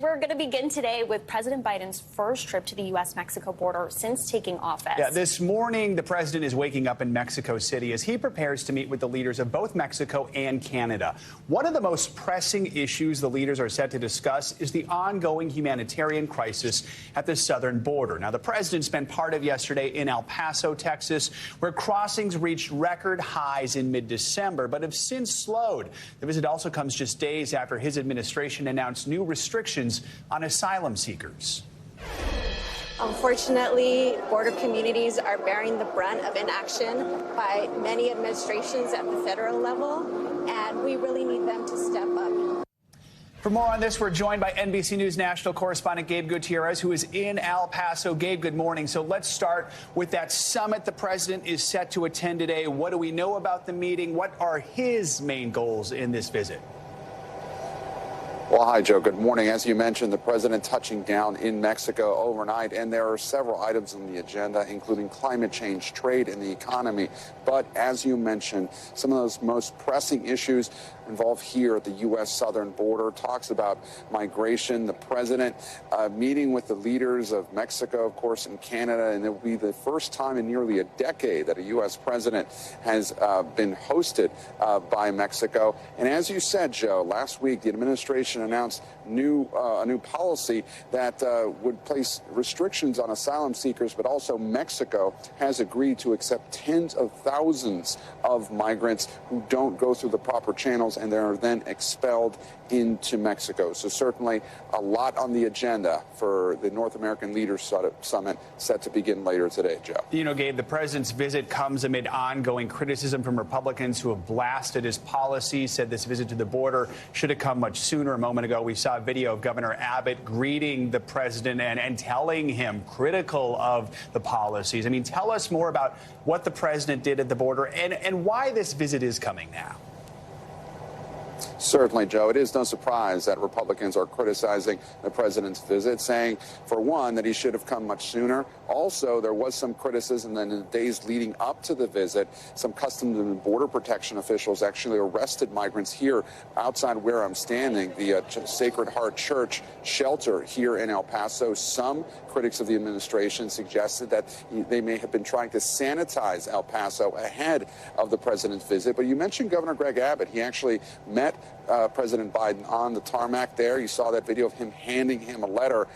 We're going to begin today with President Biden's first trip to the U.S.-Mexico border since taking office. Yeah, this morning, the president is waking up in Mexico City as he prepares to meet with the leaders of both Mexico and Canada. One of the most pressing issues the leaders are set to discuss is the ongoing humanitarian crisis at the southern border. Now, the president spent part of yesterday in El Paso, Texas, where crossings reached record highs in mid-December, but have since slowed. The visit also comes just days after his administration announced new restrictions on asylum seekers. Unfortunately, border communities are bearing the brunt of inaction by many administrations at the federal level, and we really need them to step up. For more on this, we're joined by NBC News national correspondent Gabe Gutierrez, who is in El Paso. Gabe, good morning. So let's start with that summit the president is set to attend today. What do we know about the meeting? What are his main goals in this visit? Well, hi, Joe. Good morning. As you mentioned, the president touching down in Mexico overnight, and there are several items on the agenda, including climate change, trade, and the economy. But as you mentioned, some of those most pressing issues involve here at the U.S. southern border, talks about migration. The president meeting with the leaders of Mexico, of course, and Canada, and it will be the first time in nearly a decade that a U.S. president has been hosted by Mexico. And as you said, Joe, last week the administration announced a new policy that would place restrictions on asylum seekers, but also Mexico has agreed to accept tens of thousands of migrants who don't go through the proper channels, and they are then expelled into Mexico. So certainly a lot on the agenda for the North American Leaders Summit set to begin later today, Joe. You know, Gabe, the president's visit comes amid ongoing criticism from Republicans who have blasted his policies, said this visit to the border should have come much sooner. A moment ago, we saw a video of Governor Abbott greeting the president and telling him critical of the policies. I mean, tell us more about what the president did at the border and why this visit is coming now. Certainly, Joe. It is no surprise that Republicans are criticizing the president's visit, saying, for one, that he should have come much sooner. Also, there was some criticism that in the days leading up to the visit, some Customs and Border Protection officials actually arrested migrants here outside where I'm standing, the Sacred Heart Church shelter here in El Paso. Some critics of the administration suggested that they may have been trying to sanitize El Paso ahead of the president's visit. But you mentioned Governor Greg Abbott. He actually met President Biden on the tarmac there. You saw that video of him handing him a letter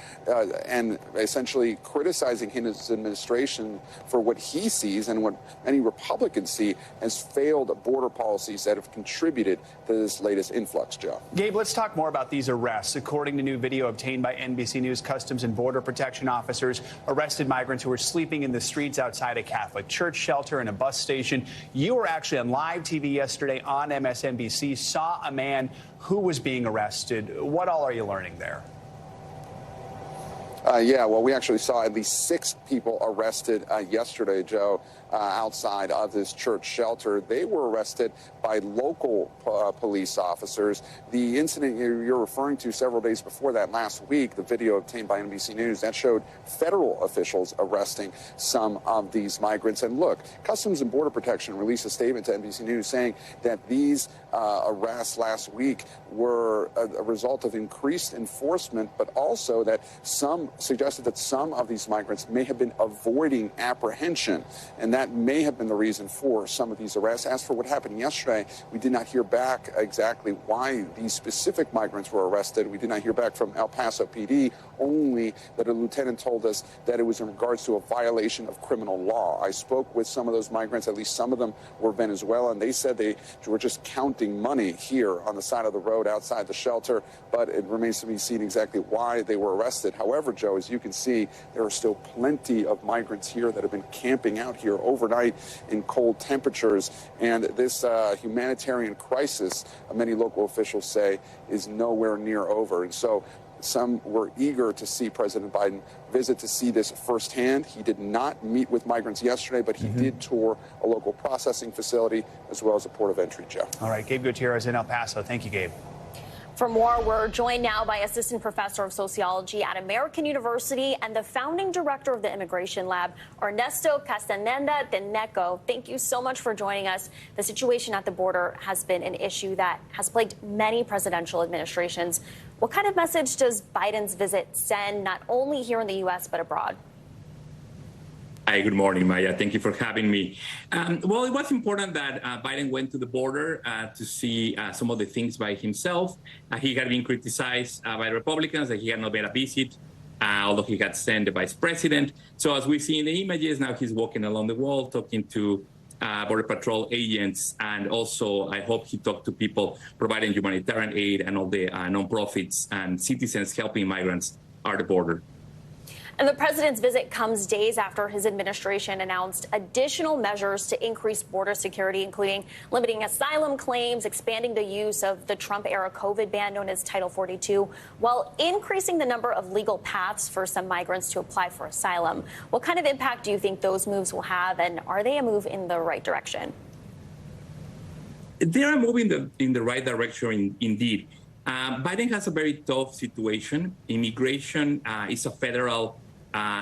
and essentially criticizing his administration for what he sees and what many Republicans see as failed border policies that have contributed to this latest influx, Joe. Gabe, let's talk more about these arrests. According to new video obtained by NBC News, Customs and Border Protection officers arrested migrants who were sleeping in the streets outside a Catholic church shelter and a bus station. You were actually on live TV yesterday on MSNBC, saw a man who was being arrested. What all are you learning there? Yeah, well, we actually saw at least 6 people arrested yesterday, Joe, outside of this church shelter. They were arrested by local police officers. The incident you're referring to several days before that last week, the video obtained by NBC News, that showed federal officials arresting some of these migrants. And look, Customs and Border Protection released a statement to NBC News saying that these arrests last week were a result of increased enforcement, but also that some suggested that some of these migrants may have been avoiding apprehension, and that may have been the reason for some of these arrests. As for what happened yesterday, we did not hear back exactly why these specific migrants were arrested. We did not hear back from El Paso PD, only that a lieutenant told us that it was in regards to a violation of criminal law. I spoke with some of those migrants, at least some of them were Venezuelan. They said they were just counting money here on the side of the road outside the shelter, but it remains to be seen exactly why they were arrested. However, Joe, as you can see, there are still plenty of migrants here that have been camping out here overnight in cold temperatures, and this humanitarian crisis, many local officials say, is nowhere near over. And so some were eager to see President Biden visit to see this firsthand. He did not meet with migrants yesterday, but he did tour a local processing facility as well as a port of entry, Joe. All right, Gabe Gutierrez in El Paso. Thank you, Gabe. For more, we're joined now by Assistant Professor of Sociology at American University and the founding director of the Immigration Lab, Ernesto Castaneda Teneco. Thank you so much for joining us. The situation at the border has been an issue that has plagued many presidential administrations. What kind of message does Biden's visit send, not only here in the U.S., but abroad? Hi, good morning, Maya. Thank you for having me. Well, it was important that Biden went to the border to see some of the things by himself. He had been criticized by Republicans that he had not made a visit, although he had sent the vice president. So as we see in the images, now he's walking along the wall, talking to Border Patrol agents. And also, I hope he talked to people providing humanitarian aid and all the nonprofits and citizens helping migrants at the border. And the president's visit comes days after his administration announced additional measures to increase border security, including limiting asylum claims, expanding the use of the Trump-era COVID ban known as Title 42, while increasing the number of legal paths for some migrants to apply for asylum. What kind of impact do you think those moves will have, and are they a move in the right direction? They are moving in the right direction, indeed. Biden has a very tough situation. Immigration is a federal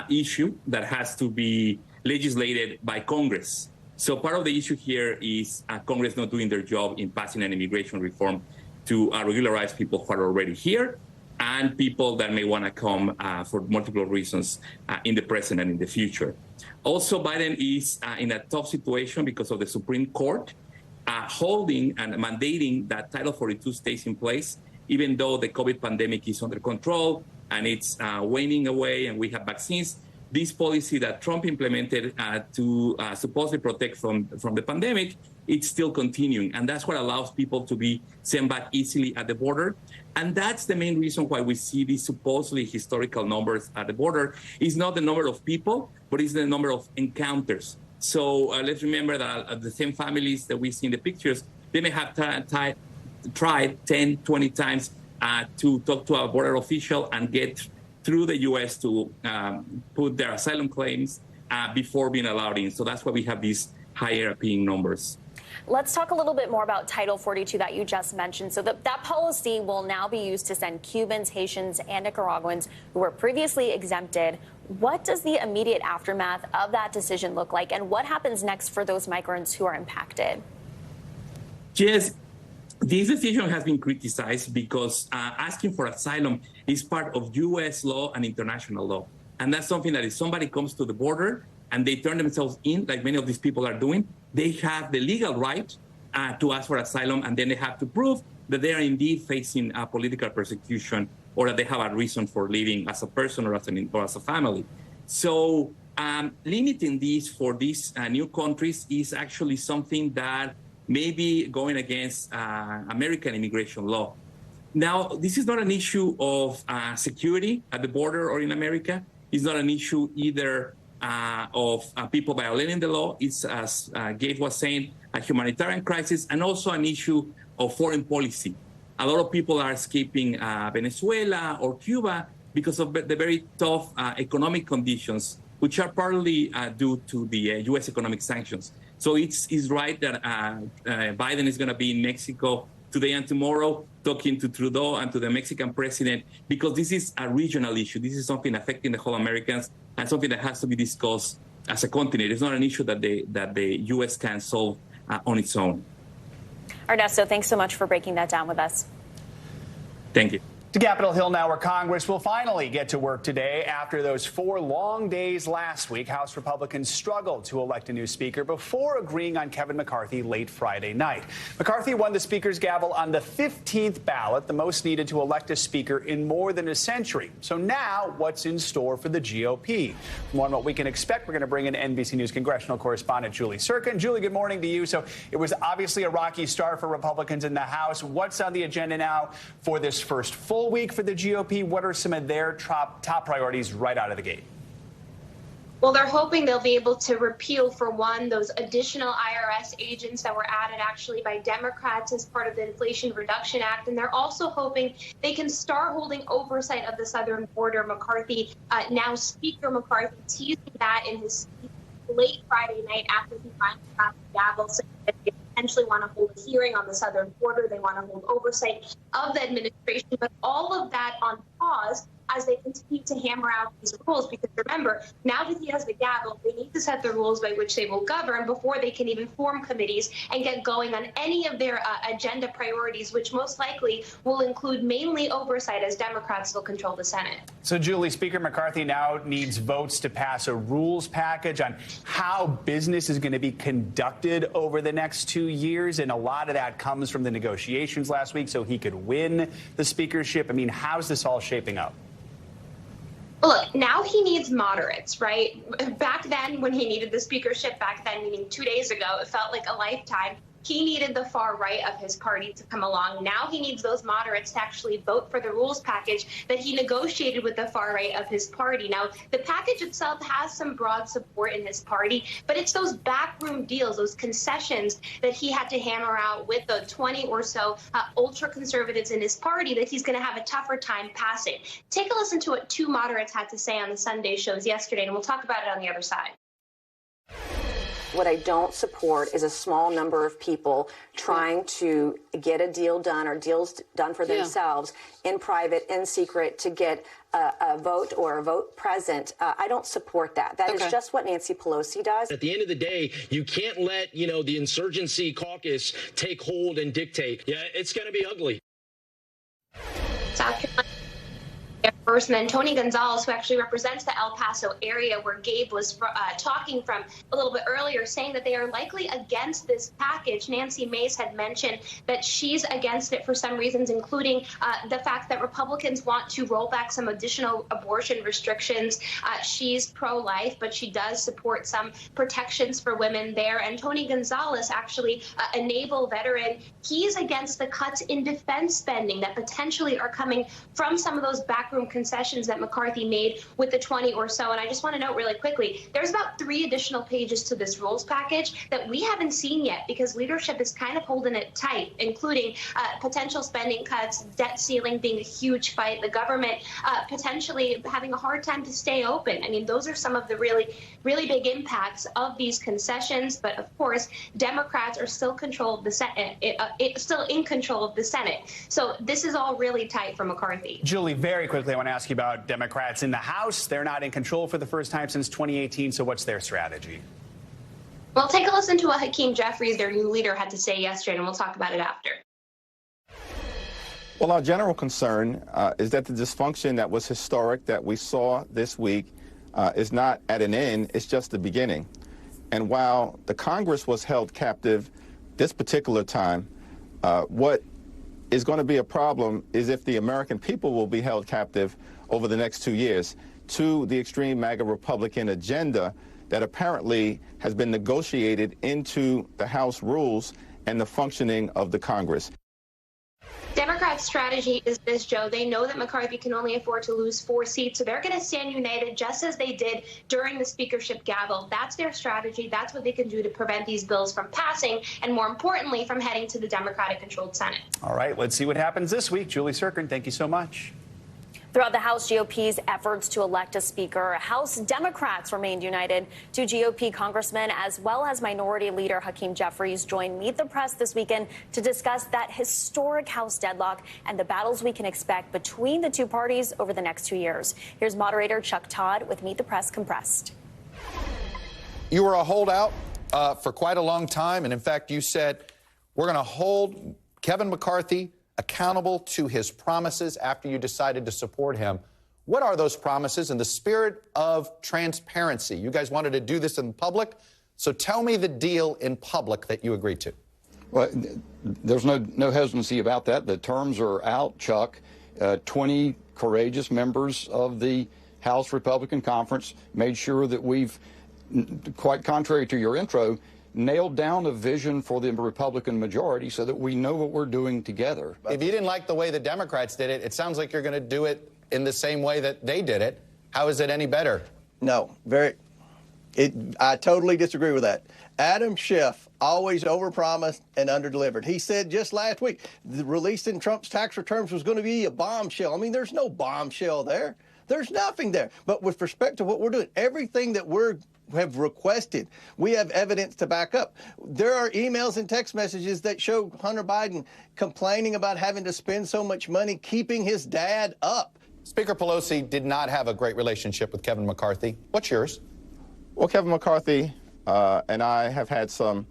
issue that has to be legislated by Congress. So part of the issue here is Congress not doing their job in passing an immigration reform to regularize people who are already here and people that may want to come for multiple reasons in the present and in the future. Also, Biden is in a tough situation because of the Supreme Court holding and mandating that Title 42 stays in place, even though the COVID pandemic is under control and it's waning away and we have vaccines. This policy that Trump implemented to supposedly protect from the pandemic, it's still continuing. And that's what allows people to be sent back easily at the border. And that's the main reason why we see these supposedly historical numbers at the border. It's not the number of people, but it's the number of encounters. So let's remember that the same families that we see in the pictures, they may have tried 10, 20 times to talk to a border official and get through the U.S. to put their asylum claims before being allowed in. So that's why we have these higher appealing numbers. Let's talk a little bit more about Title 42 that you just mentioned. So that policy will now be used to send Cubans, Haitians, and Nicaraguans who were previously exempted. What does the immediate aftermath of that decision look like, and what happens next for those migrants who are impacted? Yes. This decision has been criticized because asking for asylum is part of U.S. law and international law. And that's something that if somebody comes to the border and they turn themselves in, like many of these people are doing, they have the legal right to ask for asylum, and then they have to prove that they are indeed facing political persecution or that they have a reason for living as a person or as a family. So limiting these for these new countries is actually something that maybe going against American immigration law. Now, this is not an issue of security at the border or in America. It's not an issue either of people violating the law. It's, as Gabe was saying, a humanitarian crisis and also an issue of foreign policy. A lot of people are escaping Venezuela or Cuba because of the very tough economic conditions, which are partly due to the U.S. economic sanctions. So it's right that Biden is going to be in Mexico today and tomorrow talking to Trudeau and to the Mexican president, because this is a regional issue. This is something affecting the whole Americans and something that has to be discussed as a continent. It's not an issue that the U.S. can solve on its own. Ernesto, thanks so much for breaking that down with us. Thank you. To Capitol Hill now, where Congress will finally get to work today. After those 4 long days last week, House Republicans struggled to elect a new speaker before agreeing on Kevin McCarthy late Friday night. McCarthy won the speaker's gavel on the 15th ballot, the most needed to elect a speaker in more than a century. So now, what's in store for the GOP? More on what we can expect, we're going to bring in NBC News congressional correspondent Julie Sirkin. Julie, good morning to you. So it was obviously a rocky start for Republicans in the House. What's on the agenda now for this first full week for the GOP? What are some of their top priorities right out of the gate? Well, they're hoping they'll be able to repeal, for one, those additional IRS agents that were added actually by Democrats as part of the Inflation Reduction Act. And they're also hoping they can start holding oversight of the southern border. McCarthy, now Speaker McCarthy, teasing that in his speech late Friday night after he finally got the gavel, saying that they potentially want to hold a hearing on the southern border. They want to hold oversight of the administration, but all of that on pause as they continue to hammer out these rules. Because remember, now that he has the gavel, they need to set the rules by which they will govern before they can even form committees and get going on any of their agenda priorities, which most likely will include mainly oversight, as Democrats will control the Senate. So, Julie, Speaker McCarthy now needs votes to pass a rules package on how business is going to be conducted over the next 2 years. And a lot of that comes from the negotiations last week so he could win the speakership. I mean, how's this all shaping up? Look, now he needs moderates, right? Back then, when he needed the speakership, meaning 2 days ago, it felt like a lifetime. He needed the far right of his party to come along. Now he needs those moderates to actually vote for the rules package that he negotiated with the far right of his party. Now, the package itself has some broad support in his party, but it's those backroom deals, those concessions that he had to hammer out with the 20 or so ultra-conservatives in his party that he's going to have a tougher time passing. Take a listen to what two moderates had to say on the Sunday shows yesterday, and we'll talk about it on the other side. What I don't support is a small number of people trying to get a deal done or deals done for themselves in private, in secret, to get a vote or a vote present. I don't support that. That is just what Nancy Pelosi does. At the end of the day, you can't let, the insurgency caucus take hold and dictate. Yeah, it's going to be ugly. South Carolina first, and then Tony Gonzalez, who actually represents the El Paso area where Gabe was talking from a little bit earlier, saying that they are likely against this package. Nancy Mace had mentioned that she's against it for some reasons, including the fact that Republicans want to roll back some additional abortion restrictions. She's pro-life, but she does support some protections for women there. And Tony Gonzalez, actually a naval veteran, he's against the cuts in defense spending that potentially are coming from some of those backroom concessions that McCarthy made with the 20 or so. And I just want to note really quickly, there's about 3 additional pages to this rules package that we haven't seen yet because leadership is kind of holding it tight, including potential spending cuts, debt ceiling being a huge fight, the government potentially having a hard time to stay open. I mean, those are some of the really, really big impacts of these concessions. But of course, Democrats are still control of the Senate, still in control of the Senate. So this is all really tight for McCarthy. Julie, very quickly, I want to ask you about Democrats in the House. They're not in control for the first time since 2018. So what's their strategy? Well, take a listen to what Hakeem Jeffries, their new leader, had to say yesterday, and we'll talk about it after. Well, our general concern is that the dysfunction that was historic that we saw this week is not at an end. It's just the beginning. And while the Congress was held captive this particular time, what is going to be a problem is if the American people will be held captive over the next 2 years to the extreme MAGA Republican agenda that apparently has been negotiated into the House rules and the functioning of the Congress. Democrats' strategy is this, Joe. They know that McCarthy can only afford to lose 4 seats, so they're going to stand united just as they did during the speakership gavel. That's their strategy. That's what they can do to prevent these bills from passing and, more importantly, from heading to the Democratic-controlled Senate. All right, let's see what happens this week. Julie Serkin, thank you so much. Throughout the House GOP's efforts to elect a speaker, House Democrats remained united. 2 GOP congressmen as well as Minority Leader Hakeem Jeffries joined Meet the Press this weekend to discuss that historic House deadlock and the battles we can expect between the two parties over the next 2 years. Here's moderator Chuck Todd with Meet the Press Compressed. You were a holdout for quite a long time, and in fact, you said, we're going to hold Kevin McCarthy accountable to his promises after you decided to support him. What are those promises in the spirit of transparency? You guys wanted to do this in public, so tell me the deal in public that you agreed to. Well, there's no hesitancy about that. The terms are out, Chuck. 20 courageous members of the House Republican Conference made sure that we've, quite contrary to your intro, nailed down a vision for the Republican majority so that we know what we're doing together. If you didn't like the way the Democrats did it, it sounds like you're going to do it in the same way that they did it. How is it any better? No, I totally disagree with that. Adam Schiff always overpromised and underdelivered. He said just last week, the release in Trump's tax returns was going to be a bombshell. I mean, there's no bombshell there. There's nothing there. But with respect to what we're doing, everything that we have requested, we have evidence to back up. There are emails and text messages that show Hunter Biden complaining about having to spend so much money keeping his dad up. Speaker Pelosi did not have a great relationship with Kevin McCarthy. What's yours? Well, Kevin McCarthy and I have had some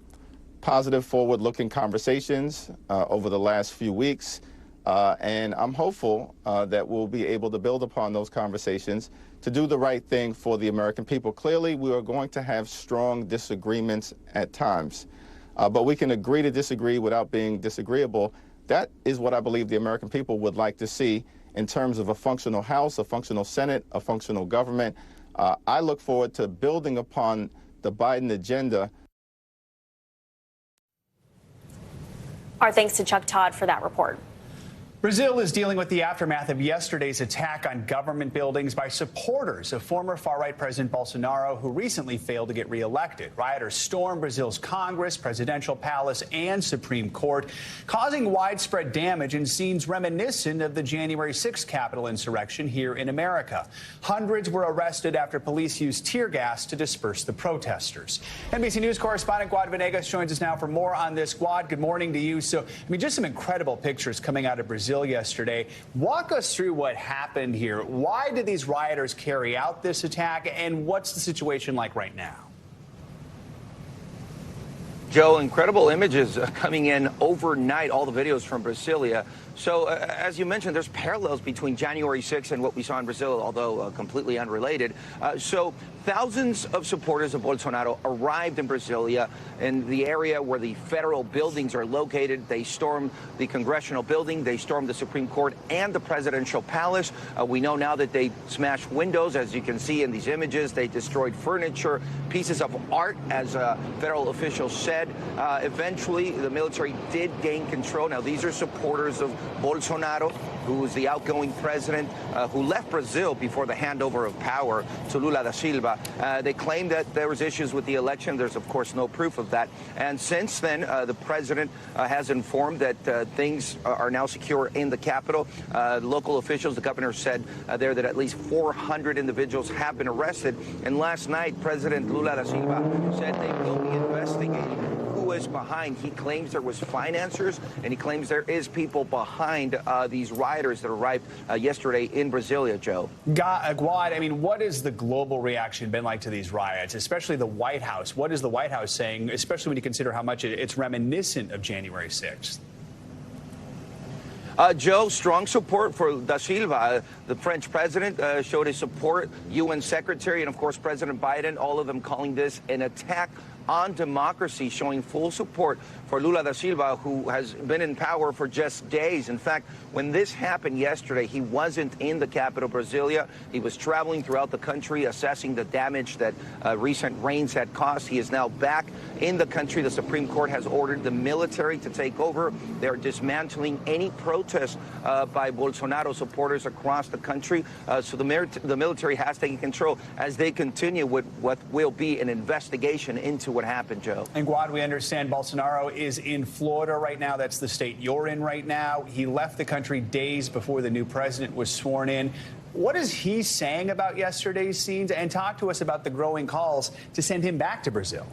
positive, forward-looking conversations over the last few weeks, and I'm hopeful that we'll be able to build upon those conversations to do the right thing for the American people. Clearly, we are going to have strong disagreements at times, but we can agree to disagree without being disagreeable. That is what I believe the American people would like to see in terms of a functional House, a functional Senate, a functional government. I look forward to building upon the Biden agenda. Our thanks to Chuck Todd for that report. Brazil is dealing with the aftermath of yesterday's attack on government buildings by supporters of former far-right President Bolsonaro, who recently failed to get reelected. Rioters stormed Brazil's Congress, presidential palace, and Supreme Court, causing widespread damage in scenes reminiscent of the January 6th Capitol insurrection here in America. Hundreds were arrested after police used tear gas to disperse the protesters. NBC News correspondent Guad Venegas joins us now for more on this. Guad, good morning to you. So, just some incredible pictures coming out of Brazil yesterday. Walk us through what happened here. Why did these rioters carry out this attack, and what's the situation like right now? Joe, incredible images coming in overnight, all the videos from Brasilia. So, as you mentioned, there's parallels between January 6th and what we saw in Brazil, although completely unrelated. So, thousands of supporters of Bolsonaro arrived in Brasilia, in the area where the federal buildings are located. They stormed the congressional building, they stormed the Supreme Court and the presidential palace. We know now that they smashed windows, as you can see in these images. They destroyed furniture, pieces of art, as federal officials said. Eventually, the military did gain control. Now, these are supporters of Bolsonaro, who was the outgoing president who left Brazil before the handover of power to Lula da Silva. They claim that there was issues with the election. There's, of course, no proof of that. And since then, the president has informed that things are now secure in the capital. Local officials, the governor said there that at least 400 individuals have been arrested. And last night, President Lula da Silva said they will be investigating who is behind. He claims there was financiers, and he claims there is people behind these rioters that arrived yesterday in Brasilia, Joe. Guad, what has the global reaction been like to these riots, especially the White House? What is the White House saying, especially when you consider how much it's reminiscent of January 6th? Joe, strong support for Da Silva. The French president showed his support, UN Secretary, and, of course, President Biden, all of them calling this an attack on democracy, showing full support for Lula da Silva, who has been in power for just days. In fact, when this happened yesterday, he wasn't in the capital, Brasilia. He was traveling throughout the country, assessing the damage that recent rains had caused. He is now back in the country. The Supreme Court has ordered the military to take over. They're dismantling any protest by Bolsonaro supporters across the country. So the military has taken control as they continue with what will be an investigation into what happened, Joe. And Guad, we understand Bolsonaro is in Florida right now. That's the state you're in right now. He left the country days before the new president was sworn in. What is he saying about yesterday's scenes? And talk to us about the growing calls to send him back to Brazil.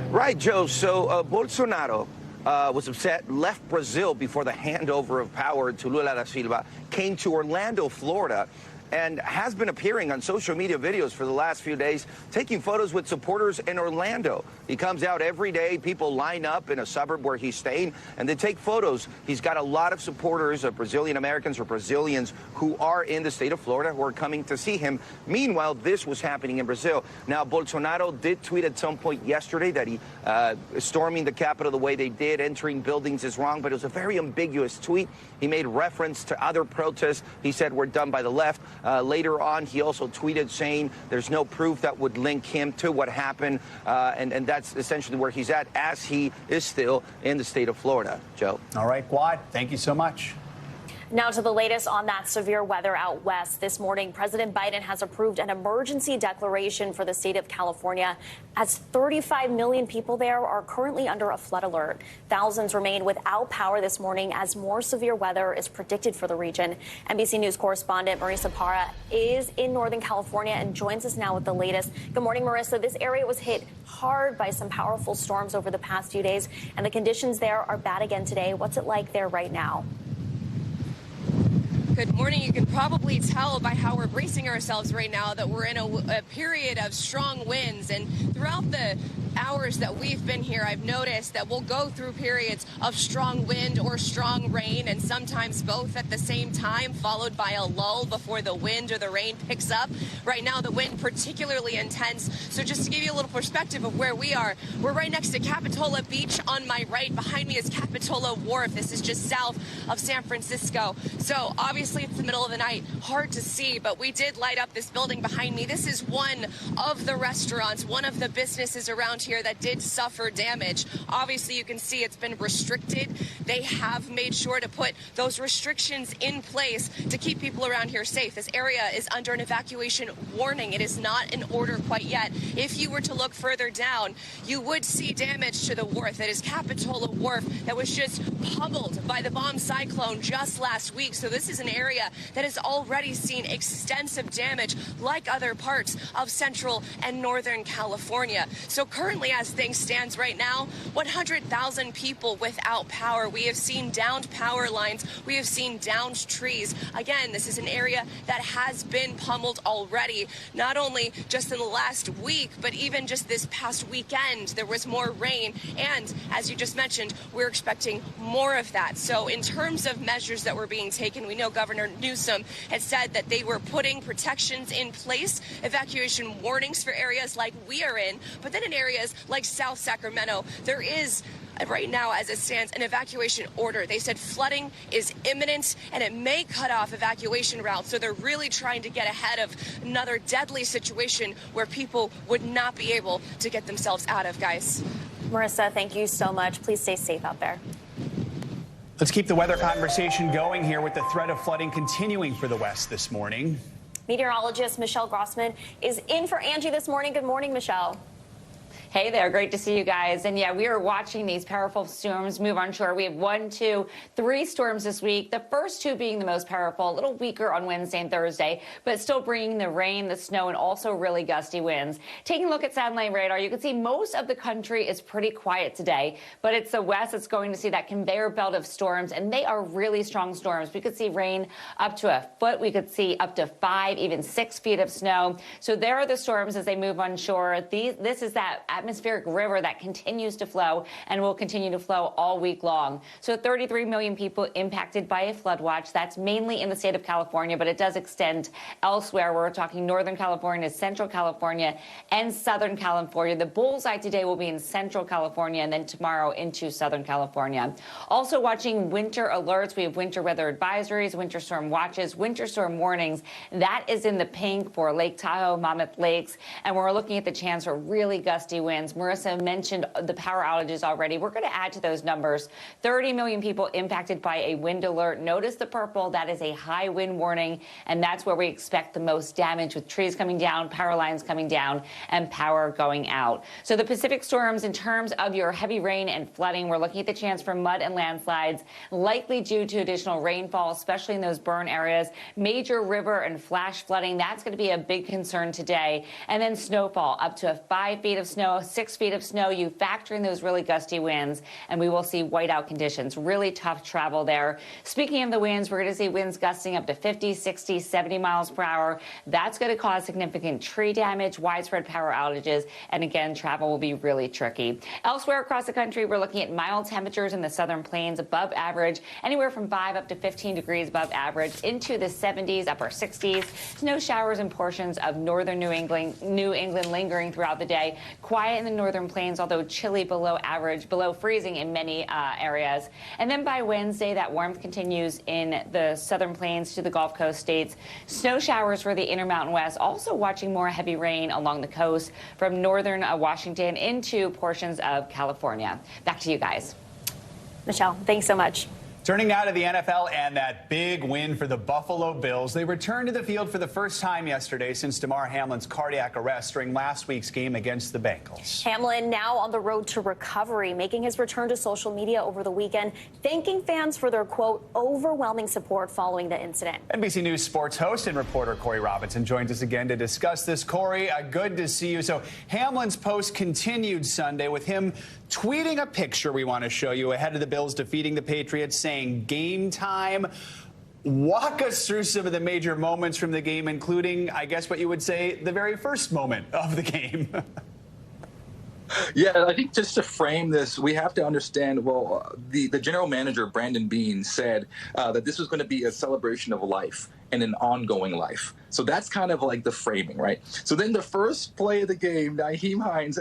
Right, Joe. So Bolsonaro was upset, left Brazil before the handover of power to Lula da Silva, came to Orlando, Florida, and has been appearing on social media videos for the last few days, taking photos with supporters in Orlando. He comes out every day. People line up in a suburb where he's staying, and they take photos. He's got a lot of supporters of Brazilian Americans or Brazilians who are in the state of Florida who are coming to see him. Meanwhile, this was happening in Brazil. Now, Bolsonaro did tweet at some point yesterday that he storming the Capitol the way they did, entering buildings is wrong, but it was a very ambiguous tweet. He made reference to other protests he said were done by the left. Later on, he also tweeted saying there's no proof that would link him to what happened, and that's essentially where he's at, as he is still in the state of Florida. Joe. All right, Guad, thank you so much. Now to the latest on that severe weather out west. This morning, President Biden has approved an emergency declaration for the state of California, as 35 million people there are currently under a flood alert. Thousands remain without power this morning as more severe weather is predicted for the region. NBC News correspondent Marissa Parra is in Northern California and joins us now with the latest. Good morning, Marissa. This area was hit hard by some powerful storms over the past few days, and the conditions there are bad again today. What's it like there right now? Good morning. You can probably tell by how we're bracing ourselves right now that we're in a period of strong winds. And throughout the hours that we've been here, I've noticed that we'll go through periods of strong wind or strong rain, and sometimes both at the same time, followed by a lull before the wind or the rain picks up. Right now, the wind particularly intense. So just to give you a little perspective of where we are, we're right next to Capitola Beach on my right. Behind me is Capitola Wharf. This is just south of San Francisco. So obviously it's the middle of the night, hard to see, but we did light up this building behind me. This is one of the restaurants, one of the businesses around here that did suffer damage. Obviously you can see it's been restricted. They have made sure to put those restrictions in place to keep people around here safe. This area is under an evacuation warning. It is not in order quite yet. If you were to look further down, you would see damage to the wharf. That is Capitola Wharf that was just pummeled by the bomb cyclone just last week. So this is an area that has already seen extensive damage like other parts of central and northern California. So currently, as things stand right now, 100,000 people without power. We have seen downed power lines. We have seen downed trees. Again, this is an area that has been pummeled already, not only just in the last week, but even just this past weekend. There was more rain. And as you just mentioned, we're expecting more of that. So in terms of measures that were being taken, we know Governor Newsom had said that they were putting protections in place, evacuation warnings for areas like we are in, but then in areas like South Sacramento, there is right now, as it stands, an evacuation order. They said flooding is imminent and it may cut off evacuation routes. So they're really trying to get ahead of another deadly situation where people would not be able to get themselves out of, guys. Marissa, thank you so much. Please stay safe out there. Let's keep the weather conversation going here with the threat of flooding continuing for the West this morning. Meteorologist Michelle Grossman is in for Angie this morning. Good morning, Michelle. Hey there, great to see you guys. And yeah, we are watching these powerful storms move onshore. We have 1, 2, 3 storms this week. The first two being the most powerful, a little weaker on Wednesday and Thursday, but still bringing the rain, the snow, and also really gusty winds. Taking a look at satellite radar, you can see most of the country is pretty quiet today, but it's the west that's going to see that conveyor belt of storms, and they are really strong storms. We could see rain up to a foot. We could see up to 5, even 6 feet of snow. So there are the storms as they move onshore. This is that atmospheric river that continues to flow and will continue to flow all week long. So 33 million people impacted by a flood watch. That's mainly in the state of California, but it does extend elsewhere. We're talking Northern California, Central California, and Southern California. The bullseye today will be in Central California and then tomorrow into Southern California. Also watching winter alerts. We have winter weather advisories, winter storm watches, winter storm warnings. That is in the pink for Lake Tahoe, Monmouth Lakes, and we're looking at the chance for really gusty winds. Marissa mentioned the power outages already. We're going to add to those numbers. 30 million people impacted by a wind alert. Notice the purple. That is a high wind warning, and that's where we expect the most damage, with trees coming down, power lines coming down, and power going out. So the Pacific storms, in terms of your heavy rain and flooding, we're looking at the chance for mud and landslides, likely due to additional rainfall, especially in those burn areas. Major river and flash flooding, that's going to be a big concern today. And then snowfall, up to 5 feet of snow, 6 feet of snow. You factor in those really gusty winds, and we will see whiteout conditions. Really tough travel there. Speaking of the winds, we're going to see winds gusting up to 50, 60, 70 miles per hour. That's going to cause significant tree damage, widespread power outages, and again, travel will be really tricky. Elsewhere across the country, we're looking at mild temperatures in the southern plains, above average, anywhere from 5 up to 15 degrees above average, into the 70s, upper 60s. Snow showers in portions of northern New England lingering throughout the day. Quiet in the northern plains, although chilly below average, below freezing in many areas. And then by Wednesday, that warmth continues in the southern plains to the Gulf Coast states. Snow showers for the Intermountain West, also watching more heavy rain along the coast from northern Washington into portions of California. Back to you guys. Michelle, thanks so much. Turning now to the NFL and that big win for the Buffalo Bills. They returned to the field for the first time yesterday since Damar Hamlin's cardiac arrest during last week's game against the Bengals. Hamlin now on the road to recovery, making his return to social media over the weekend, thanking fans for their, quote, overwhelming support following the incident. NBC News sports host and reporter Corey Robinson joins us again to discuss this. Corey, good to see you. So Hamlin's post continued Sunday with him tweeting a picture we want to show you ahead of the Bills defeating the Patriots, saying game time. Walk us through some of the major moments from the game, including, I guess what you would say, the very first moment of the game. Yeah, I think just to frame this, we have to understand, well, the general manager, Brandon Beane, said that this was going to be a celebration of life and an ongoing life. So that's kind of like the framing, right? So then the first play of the game, Nyheim Hines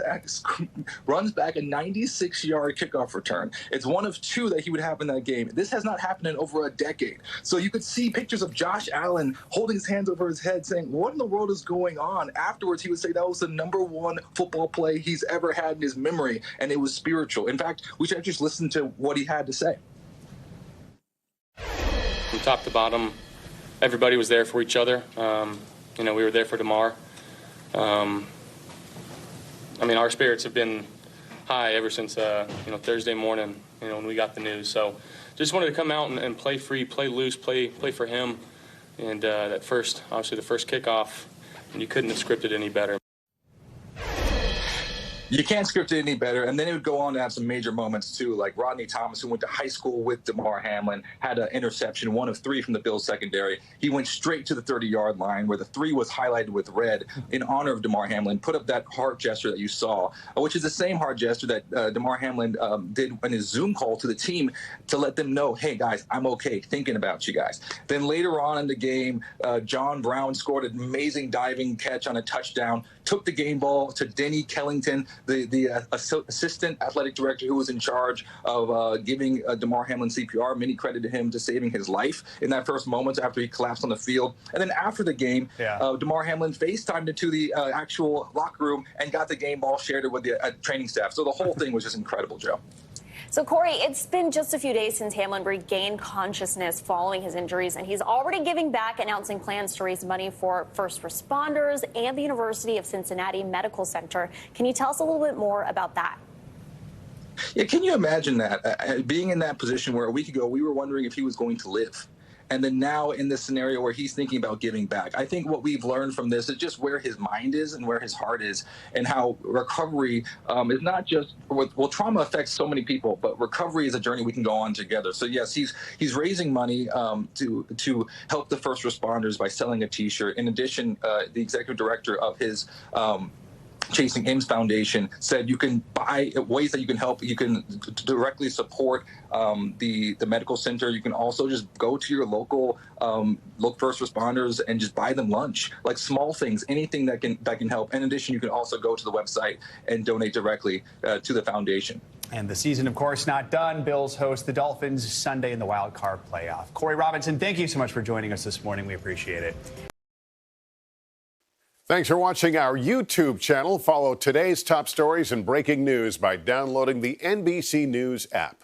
runs back a 96-yard kickoff return. It's one of two that he would have in that game. This has not happened in over a decade. So you could see pictures of Josh Allen holding his hands over his head saying, what in the world is going on? Afterwards, he would say that was the #1 football play he's ever had in his memory, and it was spiritual. In fact, we should just listen to what he had to say. From top to bottom, everybody was there for each other. We were there for Damar. Our spirits have been high ever since, Thursday morning, when we got the news. So just wanted to come out and play free, play loose, play for him. And the first kickoff, and you couldn't have scripted any better. You can't script it any better. And then it would go on to have some major moments, too, like Rodney Thomas, who went to high school with Damar Hamlin, had an interception, 1 of 3 from the Bills secondary. He went straight to the 30-yard line where the 3 was highlighted with red in honor of Damar Hamlin, put up that heart gesture that you saw, which is the same heart gesture that Damar Hamlin did in his Zoom call to the team to let them know, hey, guys, I'm okay, thinking about you guys. Then later on in the game, John Brown scored an amazing diving catch on a touchdown, took the game ball to Denny Kellington, the assistant athletic director who was in charge of giving Damar Hamlin CPR. Many credited him to saving his life in that first moments after he collapsed on the field. And then after the game, Damar Hamlin FaceTimed into the actual locker room and got the game ball shared with the training staff. So the whole thing was just incredible, Joe. So, Corey, it's been just a few days since Hamlin regained consciousness following his injuries, and he's already giving back, announcing plans to raise money for first responders and the University of Cincinnati Medical Center. Can you tell us a little bit more about that? Yeah, can you imagine that, being in that position where a week ago we were wondering if he was going to live? And then now in this scenario where he's thinking about giving back. I think what we've learned from this is just where his mind is and where his heart is, and how recovery is not just, well, trauma affects so many people, but recovery is a journey we can go on together. So yes, he's raising money to help the first responders by selling a T-shirt. In addition, the executive director of his Chasing Ames Foundation said you can buy ways that you can help. You can directly support the medical center. You can also just go to your local first responders and just buy them lunch, like small things, anything that can help. In addition, you can also go to the website and donate directly to the foundation. And the season, of course, not done. Bills host the Dolphins Sunday in the wild card playoff. Corey Robinson, thank you so much for joining us this morning. We appreciate it. Thanks for watching our YouTube channel. Follow today's top stories and breaking news by downloading the NBC News app.